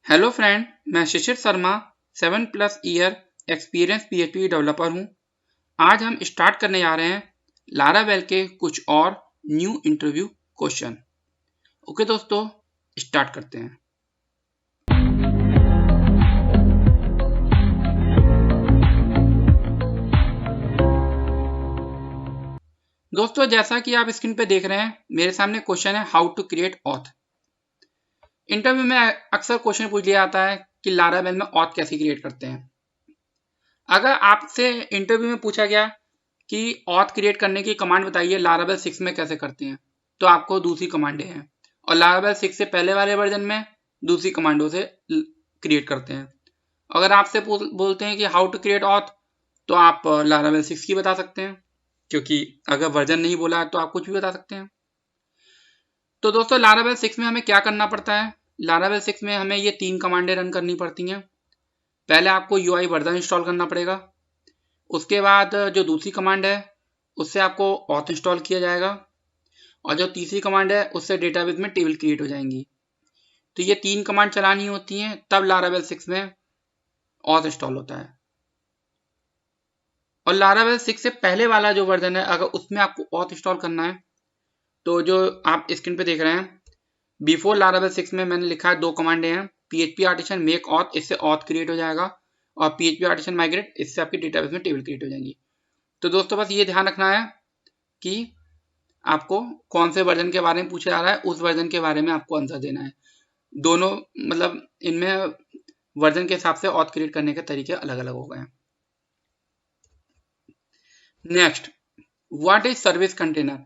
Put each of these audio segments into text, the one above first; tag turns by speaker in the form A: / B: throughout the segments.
A: Hello friend, मैं Shishir Sharma 7+ year experience PHP developer हूं। आज हम स्टार्ट करने जा रहे हैं लारावेल के कुछ और न्यू इंटरव्यू क्वेश्चन। ओके दोस्तों, स्टार्ट करते हैं। दोस्तों, जैसा कि आप स्क्रीन पे देख रहे हैं, मेरे सामने क्वेश्चन है how to create auth. Interview में अक्सर क्वेश्चन पूछ लिया जाता है कि लारावेल में ऑथ कैसे क्रिएट करते हैं। अगर आपसे इंटरव्यू में पूछा गया कि ऑथ क्रिएट करने की कमांड बताइए लारावेल 6 में कैसे करते हैं, तो आपको दूसरी कमांडें हैं, और लारावेल 6 से पहले वाले वर्जन में दूसरी कमांडों से क्रिएट करते हैं। अगर आपसे बोलते हैं कि हाउ टू क्रिएट ऑथ, तो आप लारावेल 6 की बता सकते हैं, क्योंकि अगर वर्जन नहीं बोला है तो आप कुछ भी बता सकते हैं। तो दोस्तों, लारावेल 6 में हमें क्या करना पड़ता है? लारावेल 6 में हमें ये 3 कमांडें रन करनी पड़ती हैं। पहले आपको यूआई वर्जन इंस्टॉल करना पड़ेगा। उसके बाद जो दूसरी कमांड है उससे आपको ऑथ इंस्टॉल किया जाएगा, और जो तीसरी कमांड है उससे डेटाबेस में टेबल क्रिएट हो जाएंगी। तो ये 3 कमांड चलानी होती हैं, तब लारावेल 6 में ऑथ इंस्टॉल होता है। और लारावेल 6 से पहले वाला जो वर्जन है, अगर उसमें आपको ऑथ इंस्टॉल करना है, तो जो आप स्क्रीन पे देख रहे हैं, बिफोर लारावेल 6 में मैंने लिखा है 2 कमांडें हैं, php आर्टिसन मेक ऑथ, इससे ऑथ क्रिएट हो जाएगा, और php आर्टिसन माइग्रेट, इससे आपकी डेटाबेस में टेबल क्रिएट हो जाएंगी। तो दोस्तों, बस ये ध्यान रखना है कि आपको कौन से वर्जन के बारे में पूछा जा रहा है, उस वर्जन के बारे में आपको आंसर देना है। दोनों मतलब इनमें वर्जन के हिसाब से ऑथ क्रिएट करने के तरीके अलग अलग हो गए हैं। Next, what is service container?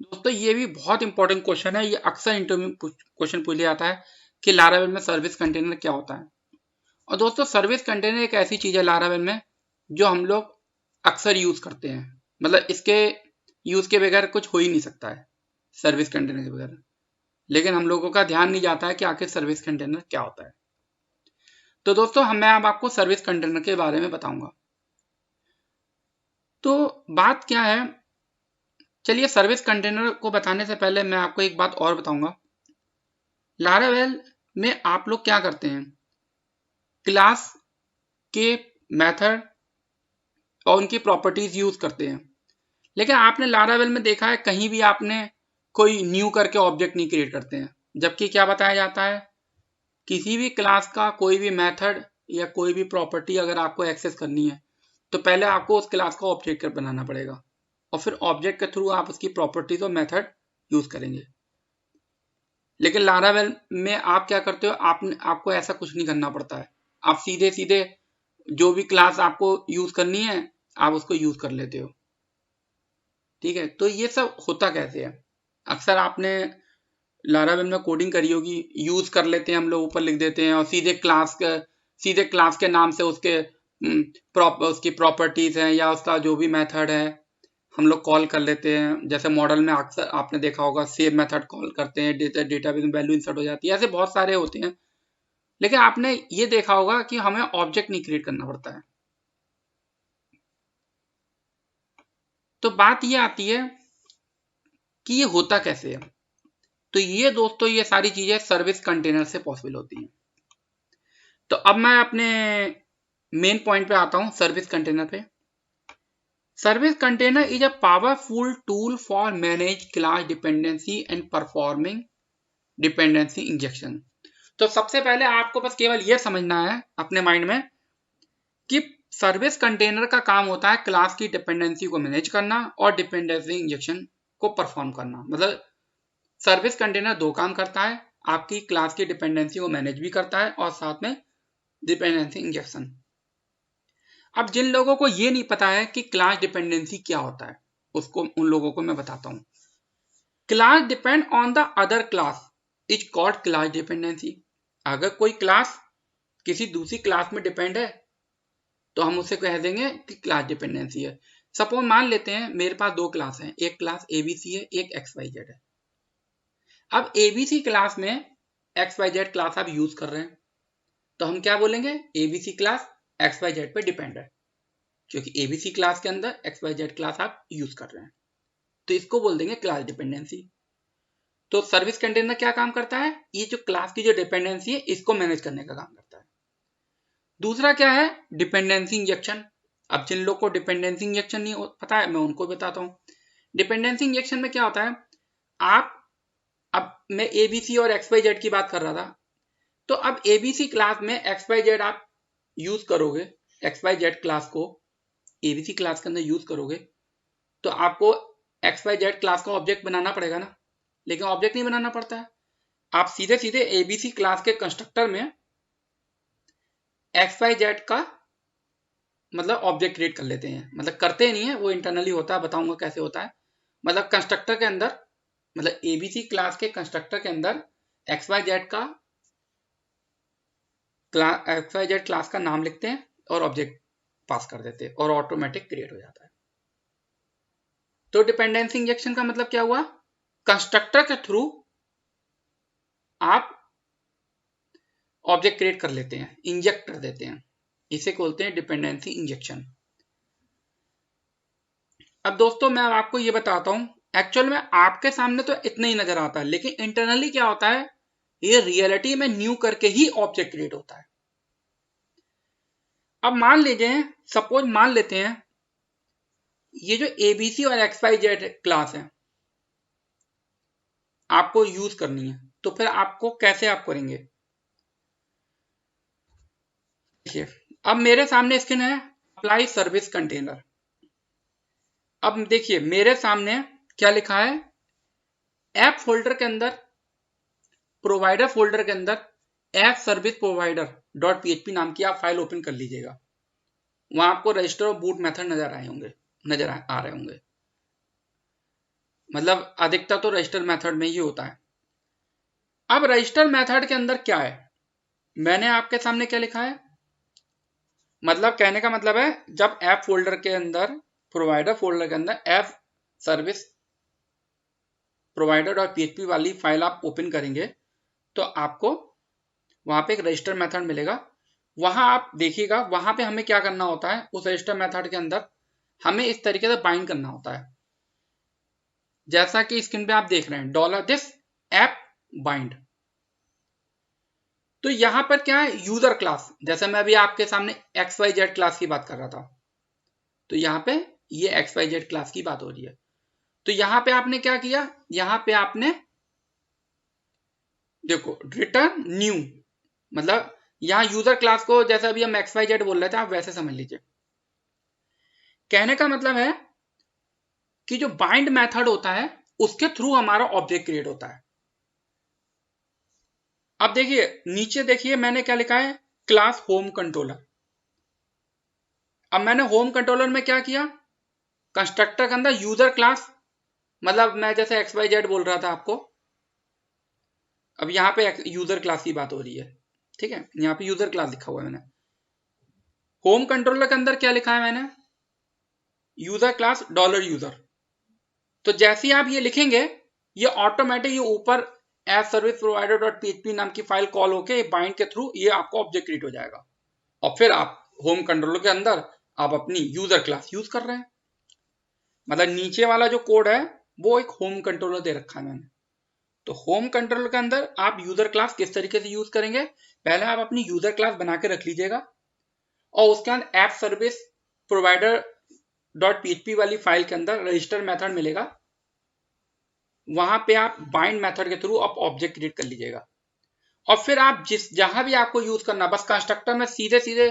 A: दोस्तों, ये भी बहुत इंपॉर्टेंट क्वेश्चन है। ये अक्सर इंटरव्यू क्वेश्चन पूछ लिया जाता है कि लारावेल में सर्विस कंटेनर क्या होता है। और दोस्तों, सर्विस कंटेनर एक ऐसी चीज है लारावेल में जो हम लोग अक्सर यूज करते हैं, मतलब इसके यूज के बगैर कुछ हो ही नहीं सकता है सर्विस कंटेनर के बगैर। लेकिन हम लोगों का ध्यान नहीं जाता है कि आखिर सर्विस कंटेनर क्या होता है। तो दोस्तों, मैं अब आपको सर्विस कंटेनर के बारे में बताऊंगा। तो बात क्या है, चलिए सर्विस कंटेनर को बताने से पहले मैं आपको एक बात और बताऊंगा। लारावेल में आप लोग क्या करते हैं, क्लास के मेथड और उनकी प्रॉपर्टीज यूज करते हैं। लेकिन आपने लारावेल में देखा है कहीं भी आपने कोई न्यू करके ऑब्जेक्ट नहीं क्रिएट करते हैं, जबकि क्या बताया जाता है, किसी भी क्लास का कोई भी मेथड या कोई भी प्रॉपर्टी अगर आपको एक्सेस करनी है, तो पहले आपको उस क्लास का ऑब्जेक्ट बनाना पड़ेगा, और फिर ऑब्जेक्ट के थ्रू आप उसकी प्रॉपर्टीज और मेथड यूज करेंगे। लेकिन लारावेल में आप क्या करते हो, आपको ऐसा कुछ नहीं करना पड़ता है। आप सीधे सीधे जो भी क्लास आपको यूज करनी है आप उसको यूज कर लेते हो। ठीक है, तो ये सब होता कैसे है? अक्सर आपने लारावेल में कोडिंग करी होगी, यूज कर लेते हैं हम लोग, ऊपर लिख देते हैं, और सीधे क्लास के नाम से उसकी प्रॉपर्टीज हैं या उसका जो भी मेथड है हम लोग कॉल कर लेते हैं। जैसे मॉडल में अक्सर आपने देखा होगा सेव मेथड कॉल करते हैं, डेटाबेस में वैल्यू इंसर्ट हो जाती है, ऐसे बहुत सारे होते हैं। लेकिन आपने ये देखा होगा कि हमें ऑब्जेक्ट नहीं क्रिएट करना पड़ता है। तो बात ये आती है कि ये होता कैसे है। तो ये दोस्तों, ये सारी चीजें सर्विस कंटेनर से पॉसिबल होती हैं। तो अब मैं अपने मेन पॉइंट पे आता हूं, सर्विस कंटेनर पे। Service container is a powerful tool for manage class dependency and performing dependency injection. तो सबसे पहले आपको बस केवल यह समझना है अपने माइंड में कि सर्विस कंटेनर का काम होता है क्लास की डिपेंडेंसी को मैनेज करना और डिपेंडेंसी इंजेक्शन को परफॉर्म करना। मतलब सर्विस कंटेनर 2 काम करता है, आपकी क्लास की डिपेंडेंसी को मैनेज भी करता है और साथ में डिपेंडेंसी इंजेक्शन। अब जिन लोगों को ये नहीं पता है कि क्लास डिपेंडेंसी क्या होता है, उसको उन लोगों को मैं बताता हूं। Class depend on the other class is called class dependency. अगर कोई क्लास किसी दूसरी क्लास में डिपेंड है तो हम उसे कह देंगे कि क्लास डिपेंडेंसी है। सपोज मान लेते हैं मेरे पास 2 क्लास हैं, एक क्लास एबीसी है, एक XYZ है। अब एबीसी क्लास में XYZ क्लास आप यूज कर रहे हैं, तो हम क्या बोलेंगे, एबीसी क्लास XYZ पे डिपेंड है, क्योंकि एबीसी क्लास के अंदर XYZ क्लास आप यूज कर रहे हैं, तो इसको बोल देंगे क्लास डिपेंडेंसी। तो सर्विस कंटेनर क्या काम करता है, ये जो क्लास की जो डिपेंडेंसी है इसको मैनेज करने का काम करता है। दूसरा क्या है, डिपेंडेंसी इंजेक्शन। अब जिन लोग को डिपेंडेंसी इंजेक्शन नहीं पता है मैं उनको बताता हूँ। डिपेंडेंसी इंजेक्शन में क्या होता है, आप अब मैं एबीसी और XYZ की बात कर रहा था, तो अब एबीसी क्लास में XYZ आप यूज करोगे, XYZ क्लास को एबीसी क्लास के अंदर यूज करोगे तो आपको XYZ क्लास का ऑब्जेक्ट बनाना पड़ेगा ना, लेकिन ऑब्जेक्ट नहीं बनाना पड़ता है। आप सीधे सीधे एबीसी क्लास के कंस्ट्रक्टर में XYZ का मतलब ऑब्जेक्ट क्रिएट कर लेते हैं, मतलब करते नहीं है, वो इंटरनली होता है, बताऊंगा कैसे होता है। मतलब कंस्ट्रक्टर के अंदर, मतलब एबीसी क्लास के कंस्ट्रक्टर के अंदर XYZ क्लास का नाम लिखते हैं और ऑब्जेक्ट पास कर देते हैं और ऑटोमेटिक क्रिएट हो जाता है। तो डिपेंडेंसी इंजेक्शन का मतलब क्या हुआ, कंस्ट्रक्टर के थ्रू आप ऑब्जेक्ट क्रिएट कर लेते हैं, इंजेक्ट कर देते हैं, इसे बोलते हैं डिपेंडेंसी इंजेक्शन। अब दोस्तों मैं आपको ये बताता हूं, एक्चुअल में आपके सामने तो इतना ही नजर आता है, लेकिन इंटरनली क्या होता है, ये रियलिटी में न्यू करके ही ऑब्जेक्ट क्रिएट होता है। अब मान लीजिए, सपोज मान लेते हैं ये जो एबीसी और XYZ क्लास है आपको यूज करनी है, तो फिर आपको कैसे आप करेंगे। देखिए अब मेरे सामने स्क्रीन है अप्लाई सर्विस कंटेनर। अब देखिए मेरे सामने क्या लिखा है, ऐप फोल्डर के अंदर, प्रोवाइडर फोल्डर के अंदर ऐप सर्विस प्रोवाइडर .php नाम की आप फाइल ओपन कर लीजिएगा। वहां आपको रजिस्टर और बूट मेथड नजर आ रहे होंगे, मतलब अधिकतर तो रजिस्टर मेथड में ही होता है। अब रजिस्टर मेथड के अंदर क्या है, मैंने आपके सामने क्या लिखा है, मतलब कहने का मतलब है जब ऐप फोल्डर के अंदर, प्रोवाइडर फोल्डर के अंदर ऐप सर्विस प्रोवाइडर .php वाली फाइल आप ओपन करेंगे तो आपको वहां पे एक रजिस्टर मेथड मिलेगा। वहां आप देखिएगा, वहां पे हमें क्या करना होता है, उस रजिस्टर मेथड के अंदर हमें इस तरीके से बाइंड करना होता है, जैसा कि स्क्रीन पे आप देख रहे हैं $this app bind। तो यहां पर क्या है, यूजर क्लास, जैसे मैं अभी आपके सामने XYZ क्लास की बात कर रहा था, तो यहाँ पे ये XYZ क्लास की बात हो रही है। तो यहां पे आपने क्या किया, यहां पे आपने देखो रिटर्न न्यू, मतलब यहां यूजर क्लास को जैसे अभी हम XYZ बोल रहे थे आप वैसे समझ लीजिए। कहने का मतलब है कि जो बाइंड मेथड होता है उसके थ्रू हमारा ऑब्जेक्ट क्रिएट होता है। अब देखिए नीचे देखिए मैंने क्या लिखा है, क्लास होम कंट्रोलर। अब मैंने होम कंट्रोलर में क्या किया, कंस्ट्रक्टर के अंदर यूजर क्लास, मतलब मैं जैसे XYZ बोल रहा था आपको, अब यहाँ पे यूजर क्लास की बात हो रही है, ठीक है, यहाँ पे यूजर क्लास लिखा हुआ है मैंने। होम कंट्रोलर के अंदर क्या लिखा है मैंने, यूजर क्लास $यूजर। तो जैसे ही आप ये लिखेंगे ये ऑटोमेटिक ये ऊपर ऐप सर्विस प्रोवाइडर .php नाम की फाइल कॉल होके बाइंड के थ्रू ये आपको ऑब्जेक्ट क्रिएट हो जाएगा, और फिर आप होम कंट्रोलर के अंदर आप अपनी यूजर क्लास यूज कर रहे हैं। मतलब नीचे वाला जो कोड है वो एक होम कंट्रोलर दे रखा है मैंने। तो होम कंट्रोलर के अंदर आप यूजर क्लास किस तरीके से यूज करेंगे, पहले आप अपनी यूजर क्लास बना के रख लीजिएगा और उसके अंदर ऐप सर्विस प्रोवाइडर .php वाली फाइल के अंदर रजिस्टर मेथड मिलेगा, वहां पे आप बाइंड मेथड के थ्रू आप ऑब्जेक्ट क्रिएट कर लीजिएगा। और फिर आप जहां भी आपको यूज करना, बस कंस्ट्रक्टर में सीधे सीधे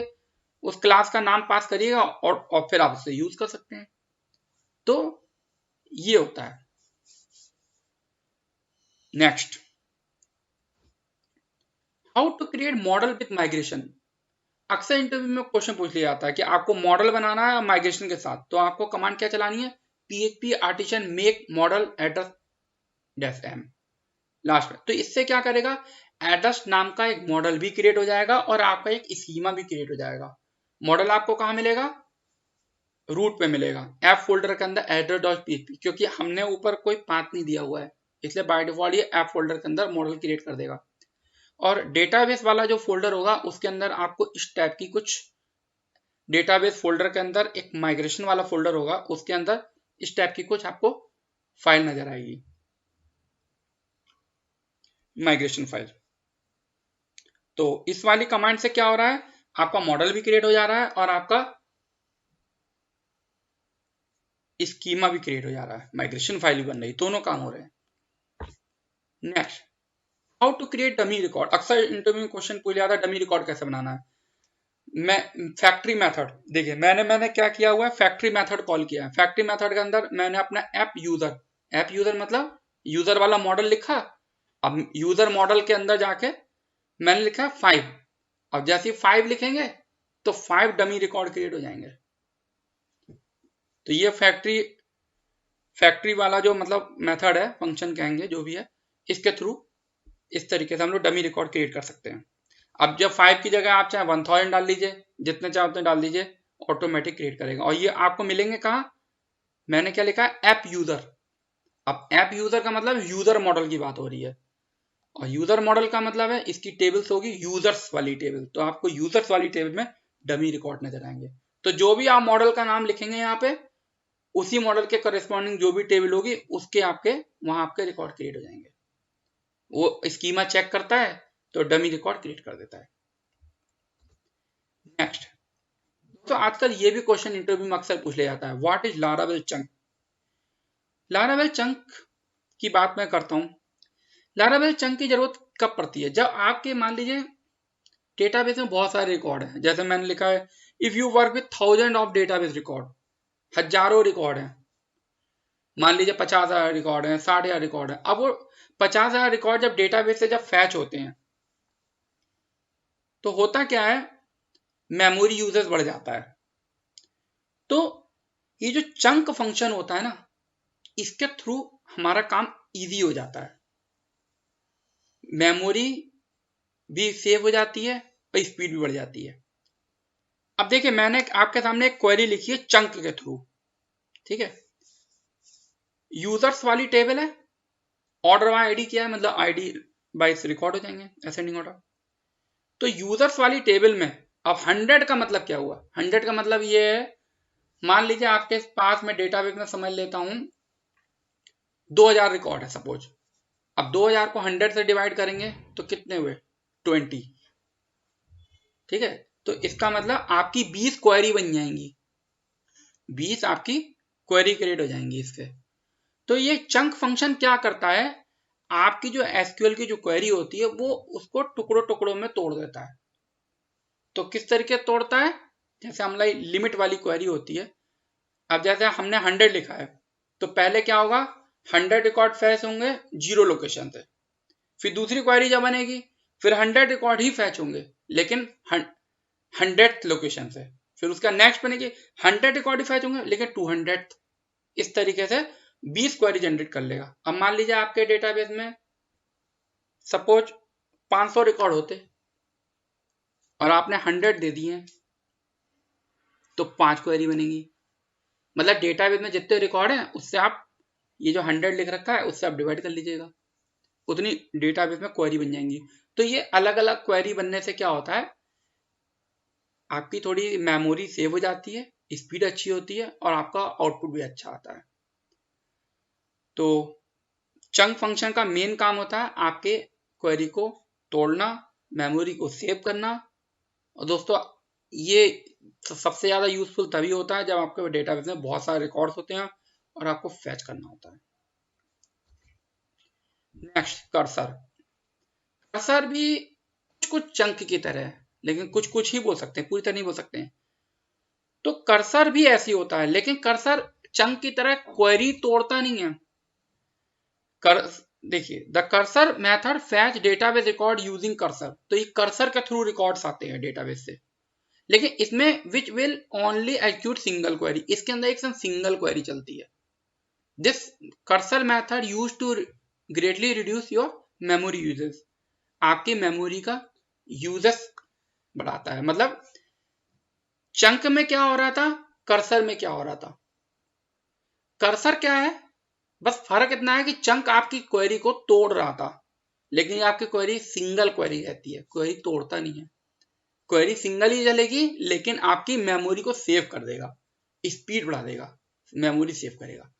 A: उस क्लास का नाम पास करिएगा और फिर आप उसे यूज कर सकते हैं। तो ये होता है। Next, how to create model with migration. अक्सर इंटरव्यू में क्वेश्चन पूछ लिया जाता है कि आपको मॉडल बनाना है माइग्रेशन के साथ, तो आपको कमांड क्या चलानी है, php artisan make model address -m last में। तो इससे क्या करेगा, एड्रेस नाम का एक मॉडल भी क्रिएट हो जाएगा और आपका एक स्कीमा भी क्रिएट हो जाएगा। मॉडल आपको कहां मिलेगा, रूट पे मिलेगा, ऐप फोल्डर के अंदर address.php, क्योंकि हमने ऊपर कोई पाथ नहीं दिया हुआ है इसलिए बाय डिफॉल्ट ये ऐप फोल्डर के अंदर मॉडल क्रिएट कर देगा। और डेटाबेस वाला जो फोल्डर होगा उसके अंदर आपको इस टाइप की कुछ, डेटाबेस फोल्डर के अंदर एक माइग्रेशन वाला फोल्डर होगा, उसके अंदर इस टाइप की कुछ आपको फाइल नजर आएगी। Migration file. तो इस वाली कमांड से क्या हो रहा है, आपका मॉडल भी क्रिएट हो जा रहा है और आपका स्कीमा भी क्रिएट हो जा रहा है, माइग्रेशन फाइल भी बन रही, दोनों काम हो रहे हैं। Next, how to create dummy record. अक्सर इंटरव्यू में क्वेश्चन पूछ लिया था डमी रिकॉर्ड कैसे बनाना है। मैं फैक्ट्री मेथड, देखिए मैंने क्या किया हुआ है, फैक्ट्री मेथड कॉल किया है। फैक्ट्री मेथड के अंदर मैंने अपना ऐप यूजर मतलब यूजर वाला मॉडल लिखा। अब यूजर मॉडल के अंदर जाके मैंने लिखा 5। अब जैसे 5 लिखेंगे तो 5 डमी रिकॉर्ड क्रिएट हो जाएंगे। तो ये फैक्ट्री वाला जो मतलब मेथड है, फंक्शन कहेंगे जो भी है, इसके थ्रू इस तरीके से हम लोग डमी रिकॉर्ड क्रिएट कर सकते हैं। अब जब 5 की जगह आप चाहे 1000 डाल लीजिए, जितने चाहे उतने डाल दीजिए, ऑटोमेटिक क्रिएट करेगा। और ये आपको मिलेंगे कहाँ, मैंने क्या लिखा है, ऐप यूजर। अब ऐप यूजर का मतलब यूजर मॉडल की बात हो रही है, और यूजर मॉडल का मतलब है इसकी टेबल्स होगी यूजर्स वाली टेबल। तो आपको यूजर्स वाली टेबल में डमी रिकॉर्ड नजर आएंगे। तो जो भी आप मॉडल का नाम लिखेंगे यहाँ पे, उसी मॉडल के करस्पॉन्डिंग जो भी टेबल होगी उसके आपके वहां आपके रिकॉर्ड क्रिएट हो जाएंगे। वो स्कीमा चेक करता है तो डमी रिकॉर्ड क्रिएट कर देता है। नेक्स्ट, तो आजकल ये भी क्वेश्चन इंटरव्यू में अक्सर पूछ लिया जाता है, what is Laravel chunk. Laravel chunk की बात मैं करता हूं। लारावेल चंक की जरूरत कब पड़ती है, जब आपके मान लीजिए डेटाबेस में बहुत सारे रिकॉर्ड हैं। जैसे मैंने लिखा है, if you work with 1000 of database record, हजारों रिकॉर्ड हैं, मान लीजिए 50,000 रिकॉर्ड हैं, 60,000 रिकॉर्ड हैं। अब वो 50,000 रिकॉर्ड जब डेटाबेस से जब फैच होते हैं तो होता क्या है, मेमोरी यूजेस बढ़ जाता है। तो ये जो चंक फंक्शन होता है ना, इसके थ्रू हमारा काम इजी हो जाता है, मेमोरी भी सेव हो जाती है और स्पीड भी बढ़ जाती है। अब देखिए मैंने आपके सामने एक क्वेरी लिखी है चंक के थ्रू, ठीक है। यूजर्स वाली टेबल है, ऑर्डर बाय आईडी क्या है, मतलब आईडी बाइस रिकॉर्ड हो जाएंगे असेंडिंग ऑर्डर। तो यूजर्स वाली टेबल में अब 100 का मतलब क्या हुआ, 100 का मतलब ये है, मान लीजिए आपके पास में डेटाबेस में समझ लेता हूं 2000 रिकॉर्ड है सपोज। अब 2000 को 100 से डिवाइड करेंगे तो कितने हुए, 20, ठीक है। तो इसका मतलब आपकी 20 क्वेरी बन जाएंगी, 20 आपकी क्वेरी क्रिएट हो जाएंगी इससे। तो ये चंक फंक्शन क्या करता है, आपकी जो एसक्यूएल की जो क्वेरी होती है वो उसको टुकड़ों टुकड़ों में तोड़ देता है। तो किस तरीके तोड़ता है, जैसे हमारी लिमिट वाली क्वेरी होती है। अब जैसे हमने 100 लिखा है तो पहले क्या होगा, 100 रिकॉर्ड फैच होंगे 0 लोकेशन से। फिर दूसरी क्वेरी जब बनेगी फिर 100 रिकॉर्ड ही फैच होंगे लेकिन 100th लोकेशन से। फिर उसका नेक्स्ट बनेगी 100 रिकॉर्ड ही फैच होंगे लेकिन 200th। इस तरीके से 20 क्वेरी जनरेट कर लेगा। अब मान लीजिए आपके डेटाबेस में सपोज 500 रिकॉर्ड होते और आपने 100 दे दिए तो 5 क्वेरी बनेगी। मतलब डेटाबेस में जितने रिकॉर्ड हैं उससे आप ये जो 100 लिख रखा है उससे आप डिवाइड कर लीजिएगा, उतनी डेटाबेस में क्वेरी बन जाएंगी। तो ये अलग अलग क्वेरी बनने से क्या होता है, आपकी थोड़ी मेमोरी सेव हो जाती है, स्पीड अच्छी होती है और आपका आउटपुट भी अच्छा आता है। तो चंक फंक्शन का मेन काम होता है आपके क्वेरी को तोड़ना, मेमोरी को सेव करना। और दोस्तों ये सबसे ज्यादा यूजफुल तभी होता है जब आपके डेटाबेस में बहुत सारे रिकॉर्ड्स होते हैं और आपको फैच करना होता है। नेक्स्ट, कर्सर भी कुछ चंक की तरह है लेकिन कुछ ही बोल सकते हैं, पूरी तरह नहीं बोल सकते हैं। तो कर्सर भी ऐसी होता है लेकिन कर्सर चंक की तरह क्वेरी तोड़ता नहीं है। देखिए, the cursor method fetch database record using cursor. तो ये कर्सर के थ्रू रिकॉर्ड्स आते हैं डेटाबेस से, लेकिन इसमें which will only acute single query, इसके अंदर एक सिंगल क्वेरी चलती है। This cursor method use to greatly reduce your memory usages, आपकी मेमोरी का यूजेस बढ़ाता है। मतलब चंक में क्या हो रहा था, कर्सर में क्या हो रहा था। कर्सर क्या है, बस फर्क इतना है कि चंक आपकी क्वेरी को तोड़ रहा था लेकिन आपकी क्वेरी सिंगल क्वेरी रहती है, क्वेरी तोड़ता नहीं है। क्वेरी सिंगल ही चलेगी लेकिन आपकी मेमोरी को सेव कर देगा, स्पीड बढ़ा देगा, मेमोरी सेव करेगा।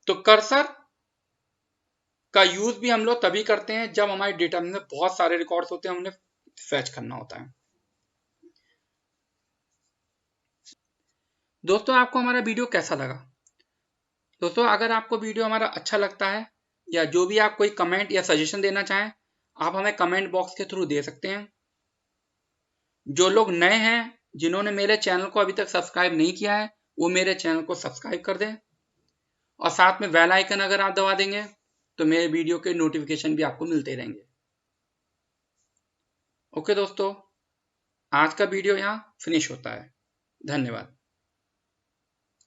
A: तो कर्सर का यूज भी हम लोग तभी करते हैं जब हमारे डेटा में बहुत सारे रिकॉर्ड्स होते हैं, उन्हें फैच करना होता है। दोस्तों आपको हमारा वीडियो कैसा लगा? दोस्तों अगर आपको वीडियो हमारा अच्छा लगता है या जो भी आप कोई कमेंट या सजेशन देना चाहें, आप हमें कमेंट बॉक्स के थ्रू दे सकते हैं। जो लोग नए हैं, जिन्होंने मेरे चैनल को अभी तक सब्सक्राइब नहीं किया है, वो मेरे चैनल को सब्सक्राइब कर दें और साथ में बेल आइकन अगर आप दबा देंगे तो मेरे वीडियो के नोटिफिकेशन भी आपको मिलते रहेंगे। ओके दोस्तों, आज का वीडियो यहाँ फिनिश होता है। धन्यवाद।